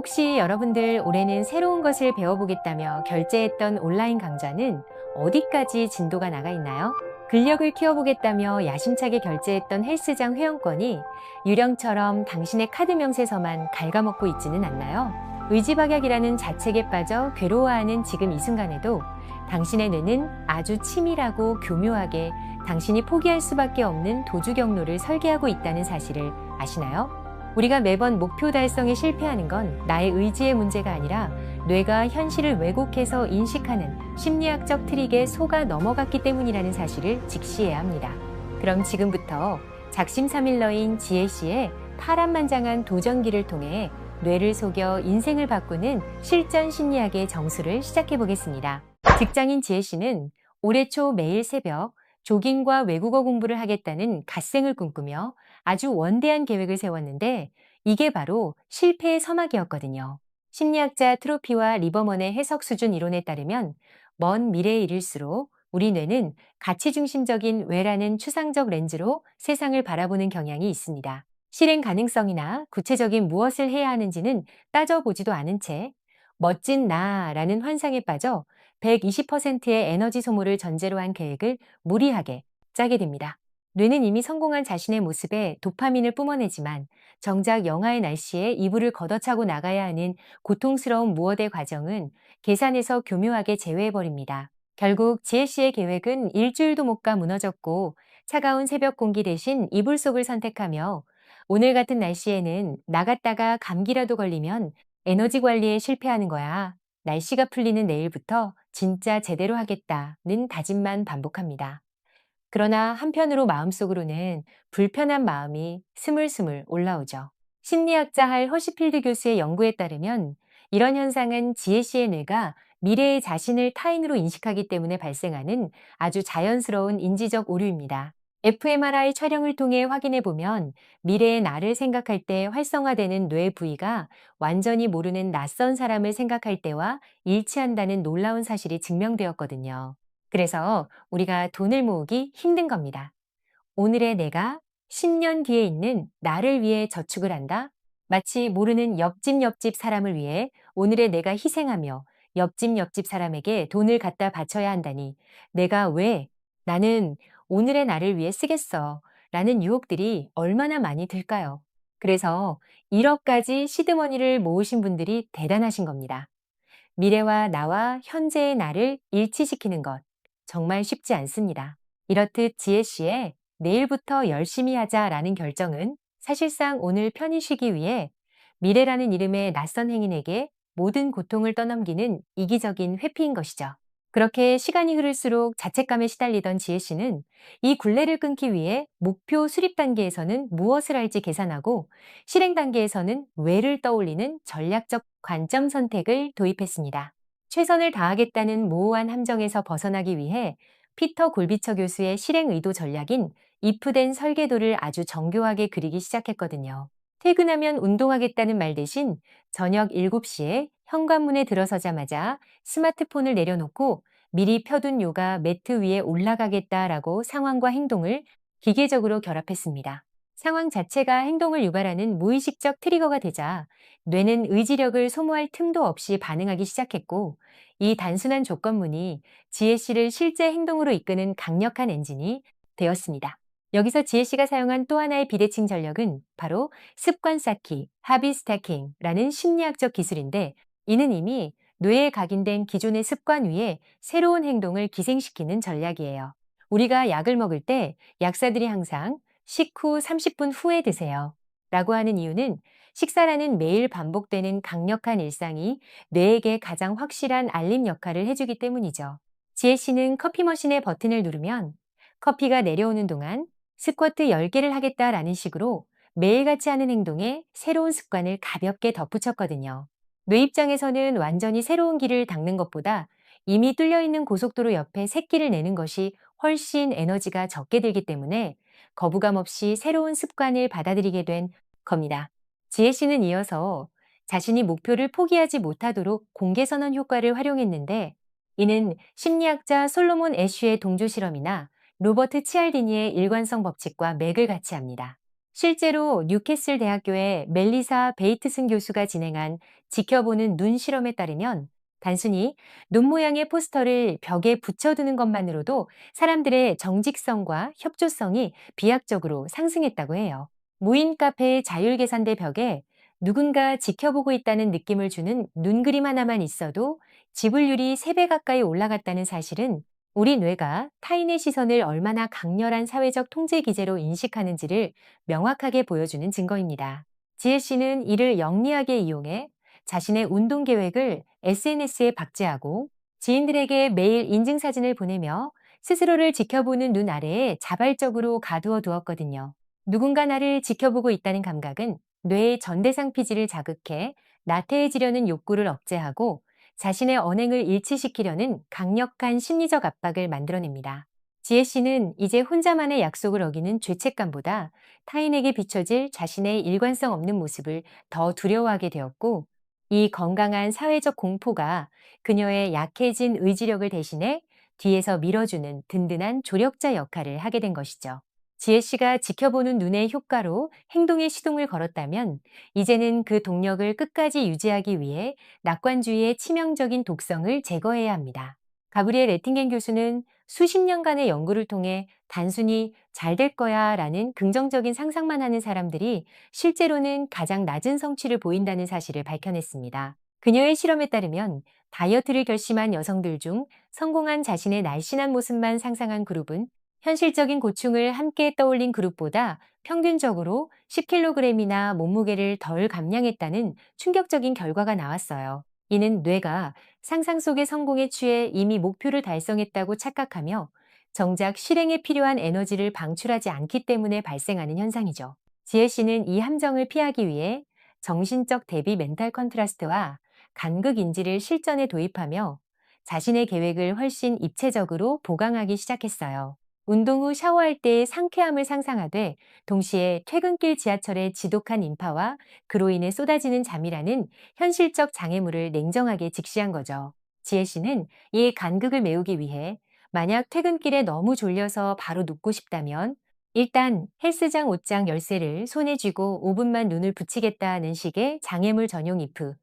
혹시 여러분들 올해는 새로운 것을 배워보겠다며 결제했던 온라인 강좌는 어디까지 진도가 나가 있나요? 근력을 키워보겠다며 야심차게 결제했던 헬스장 회원권이 유령처럼 당신의 카드 명세서만 갉아먹고 있지는 않나요? 의지박약이라는 자책에 빠져 괴로워하는 지금 이 순간에도 당신의 뇌는 아주 치밀하고 교묘하게 당신이 포기할 수밖에 없는 도주 경로를 설계하고 있다는 사실을 아시나요? 우리가 매번 목표 달성에 실패하는 건 나의 의지의 문제가 아니라 뇌가 현실을 왜곡해서 인식하는 심리학적 트릭에 속아 넘어갔기 때문이라는 사실을 직시해야 합니다. 그럼 지금부터 작심삼일러인 지혜씨의 파란만장한 도전기를 통해 뇌를 속여 인생을 바꾸는 실전 심리학의 정수를 시작해 보겠습니다. 직장인 지혜씨는 올해 초 매일 새벽 조깅과 외국어 공부를 하겠다는 갓생을 꿈꾸며 아주 원대한 계획을 세웠는데 이게 바로 실패의 서막이었거든요. 심리학자 트로피와 리버먼의 해석 수준 이론에 따르면 먼 미래에 이를수록 우리 뇌는 가치 중심적인 외라는 추상적 렌즈로 세상을 바라보는 경향이 있습니다. 실행 가능성이나 구체적인 무엇을 해야 하는지는 따져보지도 않은 채 멋진 나라는 환상에 빠져 120%의 에너지 소모를 전제로 한 계획을 무리하게 짜게 됩니다. 뇌는 이미 성공한 자신의 모습에 도파민을 뿜어내지만 정작 영하의 날씨에 이불을 걷어차고 나가야 하는 고통스러운 무엇의 과정은 계산에서 교묘하게 제외해버립니다. 결국 지혜씨의 계획은 일주일도 못 가 무너졌고 차가운 새벽 공기 대신 이불 속을 선택하며 오늘 같은 날씨에는 나갔다가 감기라도 걸리면 에너지 관리에 실패하는 거야. 날씨가 풀리는 내일부터 진짜 제대로 하겠다는 다짐만 반복합니다. 그러나 한편으로 마음속으로는 불편한 마음이 스물스물 올라오죠. 심리학자 할 허시필드 교수의 연구에 따르면 이런 현상은 지혜씨의 뇌가 미래의 자신을 타인으로 인식하기 때문에 발생하는 아주 자연스러운 인지적 오류입니다. fMRI 촬영을 통해 확인해 보면 미래의 나를 생각할 때 활성화되는 뇌 부위가 완전히 모르는 낯선 사람을 생각할 때와 일치한다는 놀라운 사실이 증명되었거든요. 그래서 우리가 돈을 모으기 힘든 겁니다. 오늘의 내가 10년 뒤에 있는 나를 위해 저축을 한다? 마치 모르는 옆집 사람을 위해 오늘의 내가 희생하며 옆집 사람에게 돈을 갖다 바쳐야 한다니 내가 왜 나는 오늘의 나를 위해 쓰겠어 라는 유혹들이 얼마나 많이 들까요? 그래서 1억까지 시드머니를 모으신 분들이 대단하신 겁니다. 미래와 나와 현재의 나를 일치시키는 것 정말 쉽지 않습니다. 이렇듯 지혜씨의 내일부터 열심히 하자라는 결정은 사실상 오늘 편히 쉬기 위해 미래라는 이름의 낯선 행인에게 모든 고통을 떠넘기는 이기적인 회피인 것이죠. 그렇게 시간이 흐를수록 자책감에 시달리던 지혜씨는 이 굴레를 끊기 위해 목표 수립 단계에서는 무엇을 할지 계산하고 실행 단계에서는 왜를 떠올리는 전략적 관점 선택을 도입했습니다. 최선을 다하겠다는 모호한 함정에서 벗어나기 위해 피터 골비처 교수의 실행 의도 전략인 이프된 설계도를 아주 정교하게 그리기 시작했거든요. 퇴근하면 운동하겠다는 말 대신 저녁 7시에 현관문에 들어서자마자 스마트폰을 내려놓고 미리 펴둔 요가 매트 위에 올라가겠다라고 상황과 행동을 기계적으로 결합했습니다. 상황 자체가 행동을 유발하는 무의식적 트리거가 되자 뇌는 의지력을 소모할 틈도 없이 반응하기 시작했고 이 단순한 조건문이 지혜씨를 실제 행동으로 이끄는 강력한 엔진이 되었습니다. 여기서 지혜씨가 사용한 또 하나의 비대칭 전략은 바로 습관 쌓기, 하비 스태킹이라는 심리학적 기술인데 이는 이미 뇌에 각인된 기존의 습관 위에 새로운 행동을 기생시키는 전략이에요. 우리가 약을 먹을 때 약사들이 항상 식후 30분 후에 드세요 라고 하는 이유는 식사라는 매일 반복되는 강력한 일상이 뇌에게 가장 확실한 알림 역할을 해주기 때문이죠. 지혜씨는 커피 머신의 버튼을 누르면 커피가 내려오는 동안 스쿼트 10개를 하겠다라는 식으로 매일같이 하는 행동에 새로운 습관을 가볍게 덧붙였거든요. 뇌 입장에서는 완전히 새로운 길을 닦는 것보다 이미 뚫려있는 고속도로 옆에 샛길을 내는 것이 훨씬 에너지가 적게 들기 때문에 거부감 없이 새로운 습관을 받아들이게 된 겁니다. 지혜씨는 이어서 자신이 목표를 포기하지 못하도록 공개선언 효과를 활용했는데 이는 심리학자 솔로몬 애쉬의 동조 실험이나 로버트 치알디니의 일관성 법칙과 맥을 같이 합니다. 실제로 뉴캐슬 대학교의 멜리사 베이트슨 교수가 진행한 지켜보는 눈 실험에 따르면 단순히 눈 모양의 포스터를 벽에 붙여두는 것만으로도 사람들의 정직성과 협조성이 비약적으로 상승했다고 해요. 무인 카페의 자율계산대 벽에 누군가 지켜보고 있다는 느낌을 주는 눈그림 하나만 있어도 지불률이 3배 가까이 올라갔다는 사실은 우리 뇌가 타인의 시선을 얼마나 강렬한 사회적 통제 기제로 인식하는지를 명확하게 보여주는 증거입니다. 지혜 씨는 이를 영리하게 이용해 자신의 운동 계획을 SNS에 박제하고 지인들에게 매일 인증사진을 보내며 스스로를 지켜보는 눈 아래에 자발적으로 가두어 두었거든요. 누군가 나를 지켜보고 있다는 감각은 뇌의 전대상 피질을 자극해 나태해지려는 욕구를 억제하고 자신의 언행을 일치시키려는 강력한 심리적 압박을 만들어냅니다. 지혜 씨는 이제 혼자만의 약속을 어기는 죄책감보다 타인에게 비춰질 자신의 일관성 없는 모습을 더 두려워하게 되었고, 이 건강한 사회적 공포가 그녀의 약해진 의지력을 대신해 뒤에서 밀어주는 든든한 조력자 역할을 하게 된 것이죠. 지혜 씨가 지켜보는 눈의 효과로 행동에 시동을 걸었다면, 이제는 그 동력을 끝까지 유지하기 위해 낙관주의의 치명적인 독성을 제거해야 합니다. 가브리엘 에팅겐 교수는 수십 년간의 연구를 통해 단순히 잘 될 거야 라는 긍정적인 상상만 하는 사람들이 실제로는 가장 낮은 성취를 보인다는 사실을 밝혀냈습니다. 그녀의 실험에 따르면 다이어트를 결심한 여성들 중 성공한 자신의 날씬한 모습만 상상한 그룹은 현실적인 고충을 함께 떠올린 그룹보다 평균적으로 10kg이나 몸무게를 덜 감량했다는 충격적인 결과가 나왔어요. 이는 뇌가 상상 속의 성공에 취해 이미 목표를 달성했다고 착각하며 정작 실행에 필요한 에너지를 방출하지 않기 때문에 발생하는 현상이죠. 지혜 씨는 이 함정을 피하기 위해 정신적 대비 멘탈 컨트라스트와 간극 인지를 실전에 도입하며 자신의 계획을 훨씬 입체적으로 보강하기 시작했어요. 운동 후 샤워할 때의 상쾌함을 상상하되 동시에 퇴근길 지하철의 지독한 인파와 그로 인해 쏟아지는 잠이라는 현실적 장애물을 냉정하게 직시한 거죠. 지혜 씨는 이 간극을 메우기 위해 만약 퇴근길에 너무 졸려서 바로 눕고 싶다면 일단 헬스장 옷장 열쇠를 손에 쥐고 5분만 눈을 붙이겠다는 식의 장애물 전용 이프,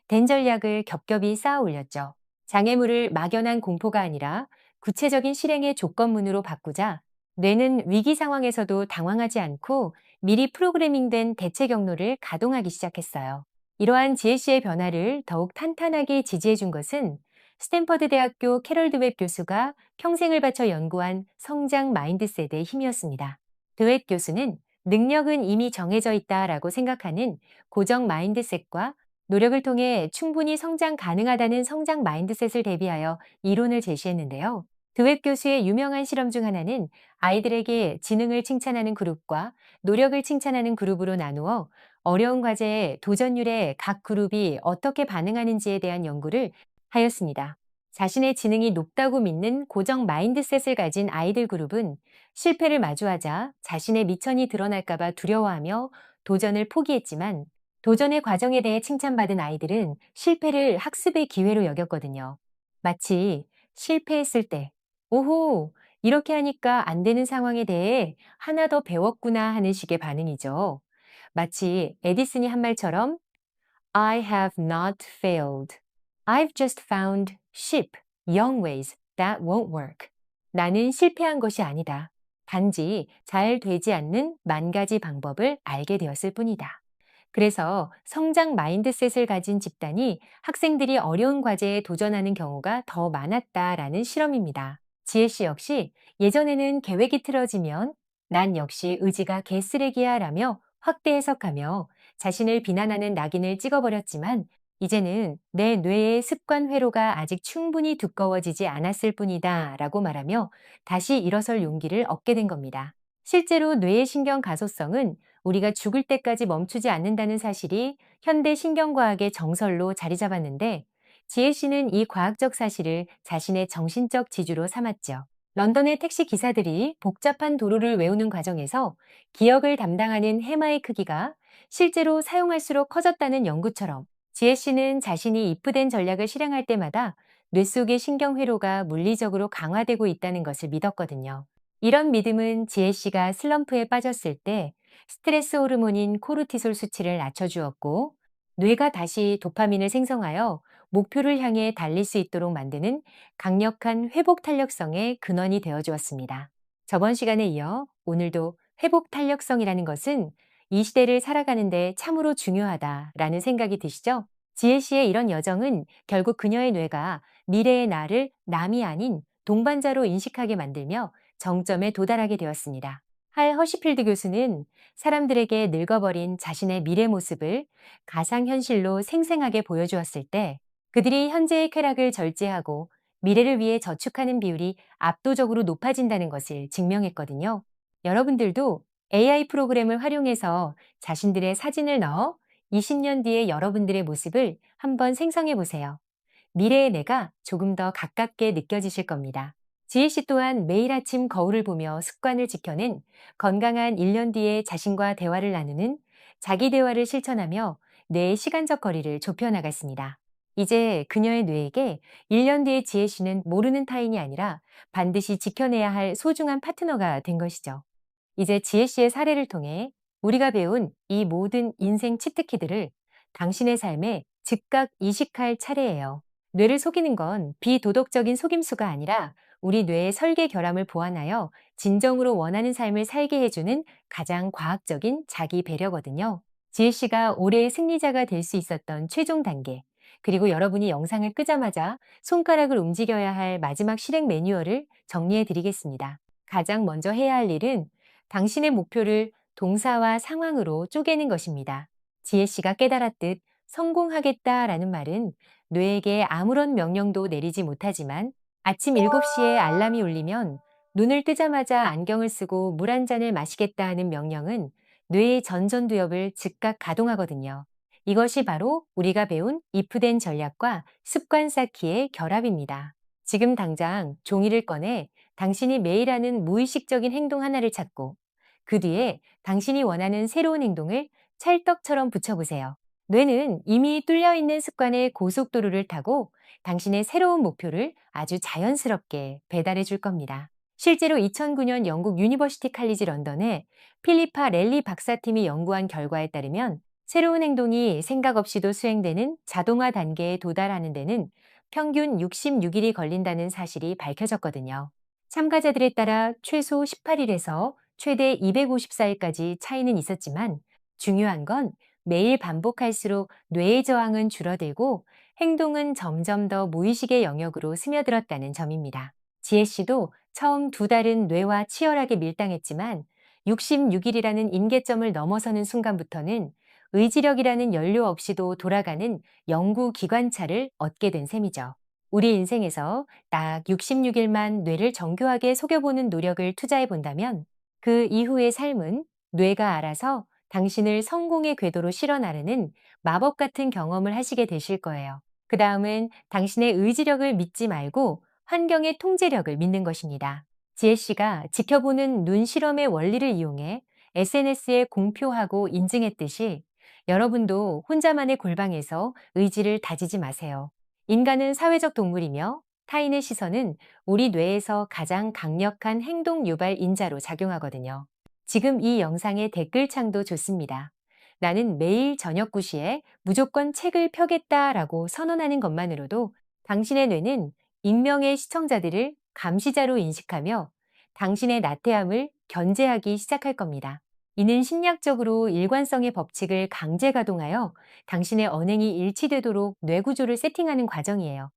된 전략을 겹겹이 쌓아 올렸죠. 장애물을 막연한 공포가 아니라 구체적인 실행의 조건문으로 바꾸자 뇌는 위기 상황에서도 당황하지 않고 미리 프로그래밍된 대체 경로를 가동하기 시작했어요. 이러한 지혜 씨의 변화를 더욱 탄탄하게 지지해 준 것은 스탠퍼드 대학교 캐럴 드웹 교수가 평생을 바쳐 연구한 성장 마인드셋의 힘이었습니다. 드웹 교수는 능력은 이미 정해져 있다라고 생각하는 고정 마인드셋과 노력을 통해 충분히 성장 가능하다는 성장 마인드셋을 대비하여 이론을 제시했는데요. 드웹 교수의 유명한 실험 중 하나는 아이들에게 지능을 칭찬하는 그룹과 노력을 칭찬하는 그룹으로 나누어 어려운 과제에 도전율에 각 그룹이 어떻게 반응하는지에 대한 연구를 하였습니다. 자신의 지능이 높다고 믿는 고정 마인드셋을 가진 아이들 그룹은 실패를 마주하자 자신의 미천이 드러날까봐 두려워하며 도전을 포기했지만, 도전의 과정에 대해 칭찬받은 아이들은 실패를 학습의 기회로 여겼거든요. 마치 실패했을 때, 오호, 이렇게 하니까 안 되는 상황에 대해 하나 더 배웠구나 하는 식의 반응이죠. 마치 에디슨이 한 말처럼 I have not failed. I've just found sheep, young ways that won't work. 나는 실패한 것이 아니다. 단지 잘 되지 않는 만 가지 방법을 알게 되었을 뿐이다. 그래서 성장 마인드셋을 가진 집단이 학생들이 어려운 과제에 도전하는 경우가 더 많았다라는 실험입니다. 지혜 씨 역시 예전에는 계획이 틀어지면 난 역시 의지가 개쓰레기야 라며 확대 해석하며 자신을 비난하는 낙인을 찍어버렸지만, 이제는 내 뇌의 습관 회로가 아직 충분히 두꺼워지지 않았을 뿐이다 라고 말하며 다시 일어설 용기를 얻게 된 겁니다. 실제로 뇌의 신경 가소성은 우리가 죽을 때까지 멈추지 않는다는 사실이 현대 신경과학의 정설로 자리 잡았는데, 지혜 씨는 이 과학적 사실을 자신의 정신적 지주로 삼았죠. 런던의 택시 기사들이 복잡한 도로를 외우는 과정에서 기억을 담당하는 해마의 크기가 실제로 사용할수록 커졌다는 연구처럼, 지혜 씨는 자신이 이프된 전략을 실행할 때마다 뇌 속의 신경 회로가 물리적으로 강화되고 있다는 것을 믿었거든요. 이런 믿음은 지혜 씨가 슬럼프에 빠졌을 때 스트레스 호르몬인 코르티솔 수치를 낮춰주었고, 뇌가 다시 도파민을 생성하여 목표를 향해 달릴 수 있도록 만드는 강력한 회복 탄력성의 근원이 되어 주었습니다. 저번 시간에 이어 오늘도 회복 탄력성이라는 것은 이 시대를 살아가는데 참으로 중요하다라는 생각이 드시죠? 지혜 씨의 이런 여정은 결국 그녀의 뇌가 미래의 나를 남이 아닌 동반자로 인식하게 만들며 정점에 도달하게 되었습니다. 할 허시필드 교수는 사람들에게 늙어버린 자신의 미래 모습을 가상현실로 생생하게 보여주었을 때 그들이 현재의 쾌락을 절제하고 미래를 위해 저축하는 비율이 압도적으로 높아진다는 것을 증명했거든요. 여러분들도 AI 프로그램을 활용해서 자신들의 사진을 넣어 20년 뒤의 여러분들의 모습을 한번 생성해 보세요. 미래의 내가 조금 더 가깝게 느껴지실 겁니다. 지혜 씨 또한 매일 아침 거울을 보며 습관을 지켜낸 건강한 1년 뒤에 자신과 대화를 나누는 자기 대화를 실천하며 뇌의 시간적 거리를 좁혀 나갔습니다. 이제 그녀의 뇌에게 1년 뒤의 지혜 씨는 모르는 타인이 아니라 반드시 지켜내야 할 소중한 파트너가 된 것이죠. 이제 지혜 씨의 사례를 통해 우리가 배운 이 모든 인생 치트키들을 당신의 삶에 즉각 이식할 차례예요. 뇌를 속이는 건 비도덕적인 속임수가 아니라 우리 뇌의 설계 결함을 보완하여 진정으로 원하는 삶을 살게 해주는 가장 과학적인 자기 배려거든요. 지혜 씨가 올해의 승리자가 될 수 있었던 최종 단계, 그리고 여러분이 영상을 끄자마자 손가락을 움직여야 할 마지막 실행 매뉴얼을 정리해 드리겠습니다. 가장 먼저 해야 할 일은 당신의 목표를 동사와 상황으로 쪼개는 것입니다. 지혜 씨가 깨달았듯 성공하겠다라는 말은 뇌에게 아무런 명령도 내리지 못하지만 아침 7시에 알람이 울리면 눈을 뜨자마자 안경을 쓰고 물 한 잔을 마시겠다 하는 명령은 뇌의 전전두엽을 즉각 가동하거든요. 이것이 바로 우리가 배운 이프된 전략과 습관 쌓기의 결합입니다. 지금 당장 종이를 꺼내 당신이 매일 하는 무의식적인 행동 하나를 찾고 그 뒤에 당신이 원하는 새로운 행동을 찰떡처럼 붙여보세요. 뇌는 이미 뚫려있는 습관의 고속도로를 타고 당신의 새로운 목표를 아주 자연스럽게 배달해 줄 겁니다. 실제로 2009년 영국 유니버시티 칼리지 런던의 필리파 랠리 박사팀이 연구한 결과에 따르면 새로운 행동이 생각 없이도 수행되는 자동화 단계에 도달하는 데는 평균 66일이 걸린다는 사실이 밝혀졌거든요. 참가자들에 따라 최소 18일에서 최대 254일까지 차이는 있었지만 중요한 건 매일 반복할수록 뇌의 저항은 줄어들고 행동은 점점 더 무의식의 영역으로 스며들었다는 점입니다. 지혜 씨도 처음 2달은 뇌와 치열하게 밀당했지만 66일이라는 임계점을 넘어서는 순간부터는 의지력이라는 연료 없이도 돌아가는 영구 기관차를 얻게 된 셈이죠. 우리 인생에서 딱 66일만 뇌를 정교하게 속여보는 노력을 투자해 본다면 그 이후의 삶은 뇌가 알아서 당신을 성공의 궤도로 실어 나르는 마법 같은 경험을 하시게 되실 거예요. 그 다음은 당신의 의지력을 믿지 말고 환경의 통제력을 믿는 것입니다. 지혜 씨가 지켜보는 눈 실험의 원리를 이용해 SNS에 공표하고 인증했듯이 여러분도 혼자만의 골방에서 의지를 다지지 마세요. 인간은 사회적 동물이며 타인의 시선은 우리 뇌에서 가장 강력한 행동 유발 인자로 작용하거든요. 지금 이 영상의 댓글창도 좋습니다. 나는 매일 저녁 9시에 무조건 책을 펴겠다라고 선언하는 것만으로도 당신의 뇌는 익명의 시청자들을 감시자로 인식하며 당신의 나태함을 견제하기 시작할 겁니다. 이는 심리학적으로 일관성의 법칙을 강제 가동하여 당신의 언행이 일치되도록 뇌구조를 세팅하는 과정이에요.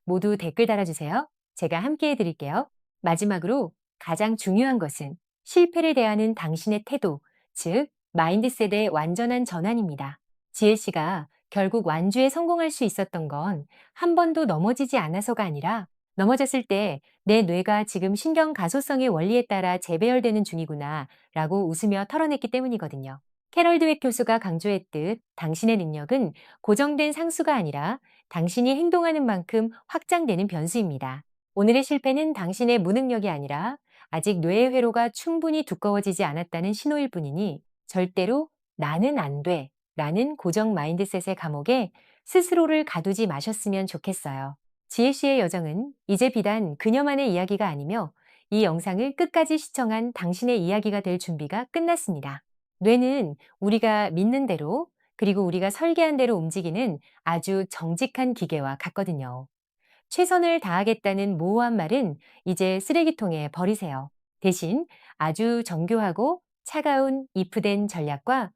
모두 댓글 달아주세요. 제가 함께 해드릴게요. 마지막으로 가장 중요한 것은 실패를 대하는 당신의 태도, 즉 마인드셋의 완전한 전환입니다. 지혜 씨가 결국 완주에 성공할 수 있었던 건 한 번도 넘어지지 않아서가 아니라 넘어졌을 때 내 뇌가 지금 신경 가소성의 원리에 따라 재배열되는 중이구나 라고 웃으며 털어냈기 때문이거든요. 캐럴 드웻 교수가 강조했듯 당신의 능력은 고정된 상수가 아니라 당신이 행동하는 만큼 확장되는 변수입니다. 오늘의 실패는 당신의 무능력이 아니라 아직 뇌의 회로가 충분히 두꺼워지지 않았다는 신호일 뿐이니 절대로 나는 안 돼 라는 고정 마인드셋의 감옥에 스스로를 가두지 마셨으면 좋겠어요. 지혜 씨의 여정은 이제 비단 그녀만의 이야기가 아니며 이 영상을 끝까지 시청한 당신의 이야기가 될 준비가 끝났습니다. 뇌는 우리가 믿는 대로 그리고 우리가 설계한 대로 움직이는 아주 정직한 기계와 같거든요. 최선을 다하겠다는 모호한 말은 이제 쓰레기통에 버리세요. 대신 아주 정교하고 차가운 이프된 전략과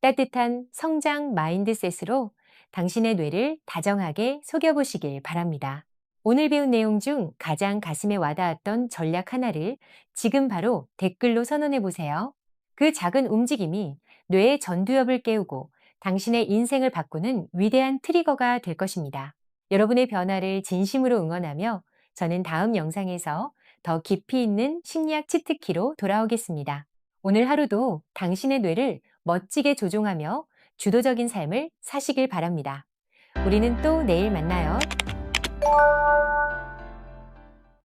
따뜻한 성장 마인드셋으로 당신의 뇌를 다정하게 속여보시길 바랍니다. 오늘 배운 내용 중 가장 가슴에 와닿았던 전략 하나를 지금 바로 댓글로 선언해 보세요. 그 작은 움직임이 뇌의 전두엽을 깨우고 당신의 인생을 바꾸는 위대한 트리거가 될 것입니다. 여러분의 변화를 진심으로 응원하며 저는 다음 영상에서 더 깊이 있는 심리학 치트키로 돌아오겠습니다. 오늘 하루도 당신의 뇌를 멋지게 조종하며 주도적인 삶을 사시길 바랍니다. 우리는 또 내일 만나요.